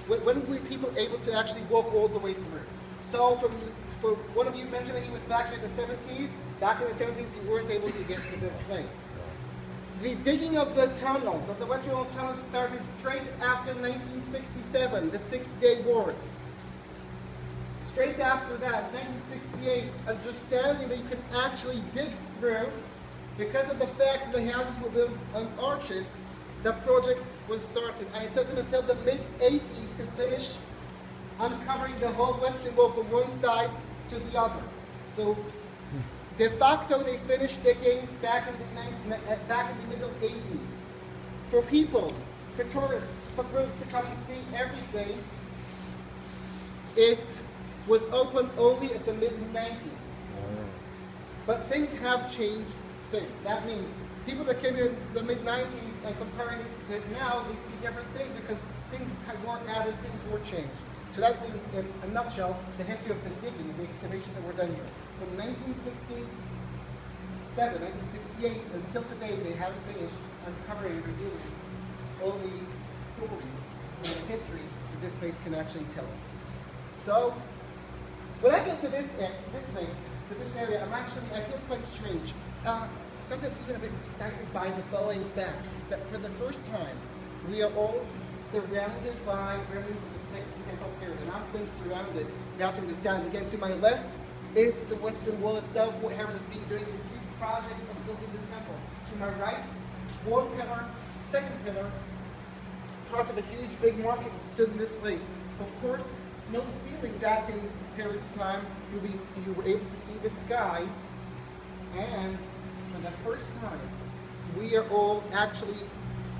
when were people able to actually walk all the way through? So for one of you mentioned that he was back in the 70s. Back in the 70s, you weren't able to get to this place. The digging of the tunnels, of the Western Wall tunnels, started straight after 1967, the Six-Day War. Straight after that, 1968, understanding that you could actually dig through, because of the fact that the houses were built on arches, the project was started. And it took them until the mid-80s to finish uncovering the whole Western Wall from one side to the other. So, de facto, they finished digging back in the middle 80s. For people, for tourists, for groups to come and see everything, it was open only at the mid-90s. But things have changed since. That means people that came here in the mid-90s and comparing it to now, they see different things because things were added, things were changed. So that's in a nutshell the history of the digging, the excavations that were done here. From 1967, 1968 until today, they haven't finished uncovering and revealing all the stories and the history that this place can actually tell us. So, when I get to this place, to this area, I feel quite strange. Sometimes even a bit excited by the following fact that for the first time, we are all surrounded by remnants of the Second Temple period. And I'm saying surrounded, now to understand. Again, to my left is the Western Wall itself, what Herod has been doing, the huge project of building the temple. To my right, one pillar, second pillar, part of a huge big market stood in this place. Of course, no ceiling back in Herod's time. You were able to see the sky, and for the first time, we are all actually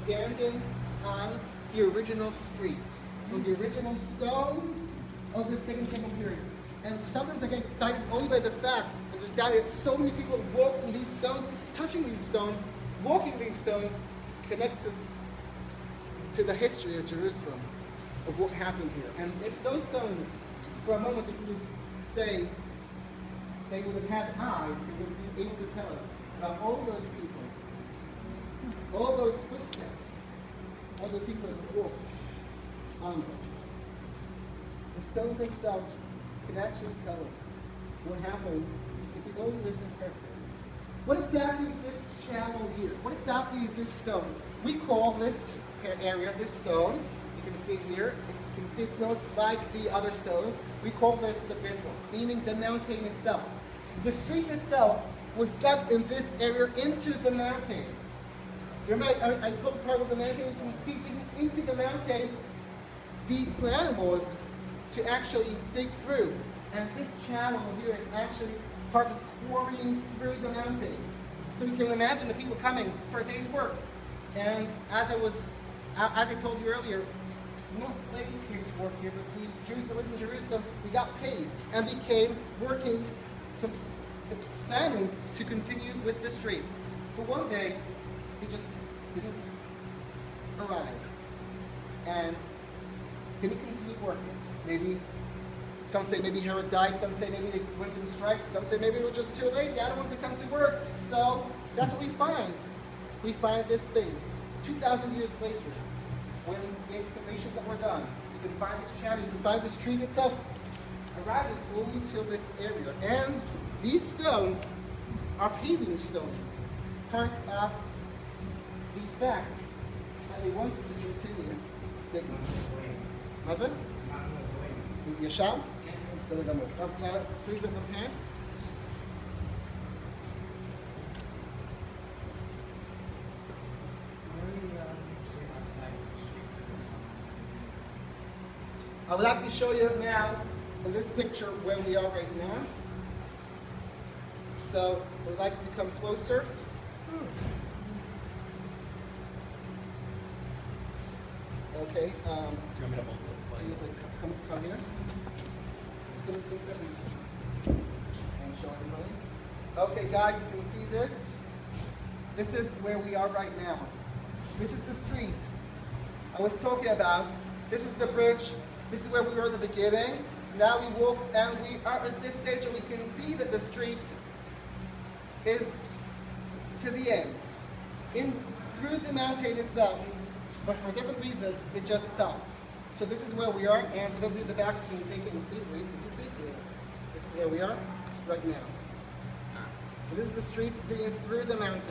standing on the original street, on the original stones of the Second Temple period. And sometimes I get excited only by the fact, understanding that so many people have walked in these stones, touching these stones, walking these stones, connects us to the history of Jerusalem, of what happened here. And if those stones, for a moment, if we would say they would have had eyes, they would be able to tell us about all those people, all those footsteps, all those people that have walked on them. The stones themselves can actually tell us what happened if we only listen carefully. What exactly is this channel here? What exactly is this stone? We call this area, this stone, you can see here, you can see it's not like the other stones. We call this the bedrock, meaning the mountain itself. The street itself was dug in this area into the mountain. Remember, I told part of the mountain, you can see digging into the mountain. The plan was to actually dig through. And this channel here is actually part of quarrying through the mountain. So you can imagine the people coming for a day's work. And as I told you earlier, not slaves came to work here, but the Jews that lived in Jerusalem, they got paid. And they came working, planning to continue with the street. But one day, they just didn't arrive. And didn't continue working. Maybe, some say maybe Herod died, some say maybe they went to the strike, some say maybe they were just too lazy, I don't want to come to work. So that's what we find. We find this thing. 2,000 years later, when the excavations that were done, you can find this channel, you can find the street itself, arriving only till this area. And these stones are paving stones, part of the fact that they wanted to continue digging. Was it? Yasham? Please let them pass. I would like to show you now in this picture where we are right now. So I would like you to come closer. Okay. Do you want me to hold it? Come here. Can you please let me and show everybody? Okay, guys, you can see this. This is where we are right now. This is the street I was talking about. This is the bridge. This is where we were at the beginning. Now we walk and we are at this stage and we can see that the street is to the end. Through the mountain itself. But for different reasons, it just stopped. So this is where we are, and for those of you in the back, you can take it and see. Wait, did you see? Yeah. This is where we are right now. So this is the street leading through the mountain.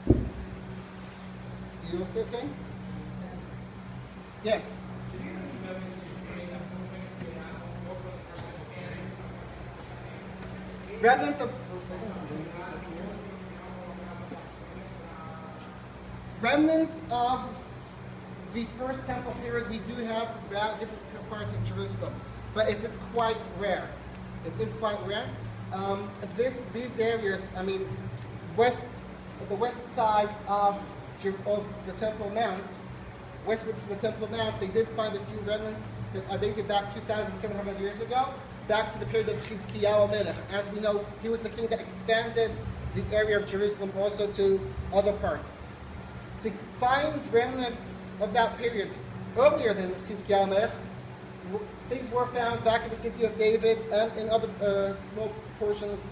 Do you all see okay? Yes? Remnants of the first temple period, we do have different parts of Jerusalem, but it is quite rare. It is quite rare. These areas, I mean, the west side of the Temple Mount, westwards to the Temple Mount, they did find a few remnants that are dated back 2,700 years ago, back to the period of Chizkiyahu Melech. As we know, he was the king that expanded the area of Jerusalem also to other parts. To find remnants of that period earlier than Chizkiyahu Melech, things were found back in the city of David and in other small portions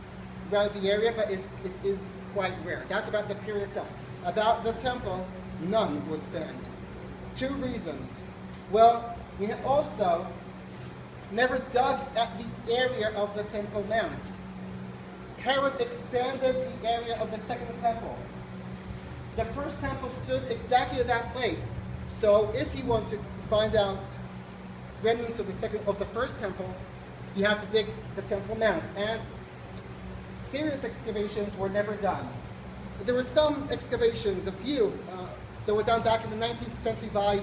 around the area, but it is quite rare. That's about the period itself. About the temple, none was found. Two reasons. Well, we have also never dug at the area of the Temple Mount. Herod expanded the area of the second temple. The first temple stood exactly at that place. So if you want to find out remnants of the first temple, you have to dig the Temple Mount. And serious excavations were never done. There were some excavations, a few, that were done back in the 19th century by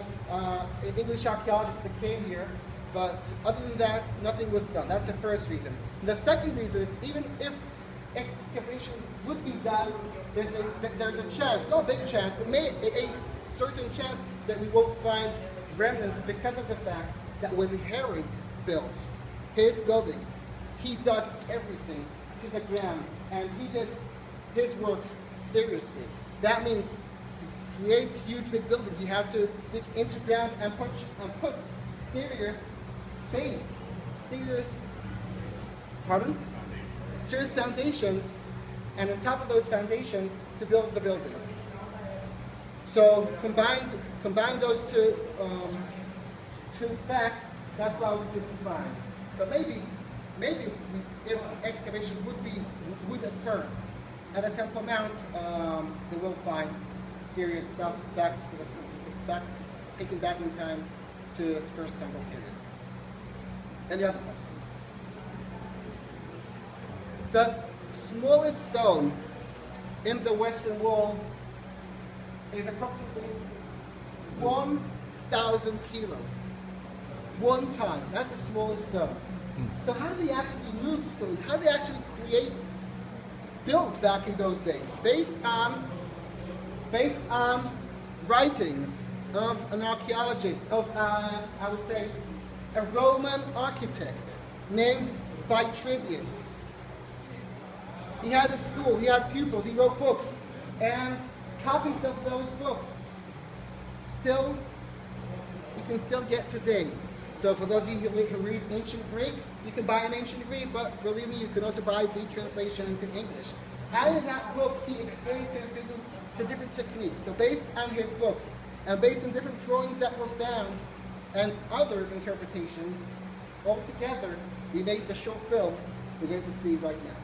English archaeologists that came here, but other than that, nothing was done. That's the first reason. And the second reason is, even if excavations would be done, there's a chance, not a big chance, but a certain chance that we won't find remnants because of the fact that when Herod built his buildings, he dug everything to the ground, and he did his work seriously. That means to create huge big buildings, you have to dig into ground and put serious base, serious foundations, and on top of those foundations to build the buildings. So combine those two facts. That's why we didn't find. But maybe if excavations would occur at the Temple Mount, they will find serious stuff taken back in time to this first temple period. Any other questions? The smallest stone in the western wall is approximately 1,000 kilos. 1 ton. That's the smallest stone. So how did they actually move stones? How did they actually build back in those days? Based on writings of an archaeologist, I would say, a Roman architect named Vitruvius. He had a school, he had pupils, he wrote books, and copies of those books you can still get today. So for those of you who read ancient Greek, you can buy an ancient Greek, but believe me, you can also buy the translation into English. And in that book, he explains to his students the different techniques. So based on his books, and based on different drawings that were found, and other interpretations, all together, we made the short film we're going to see right now.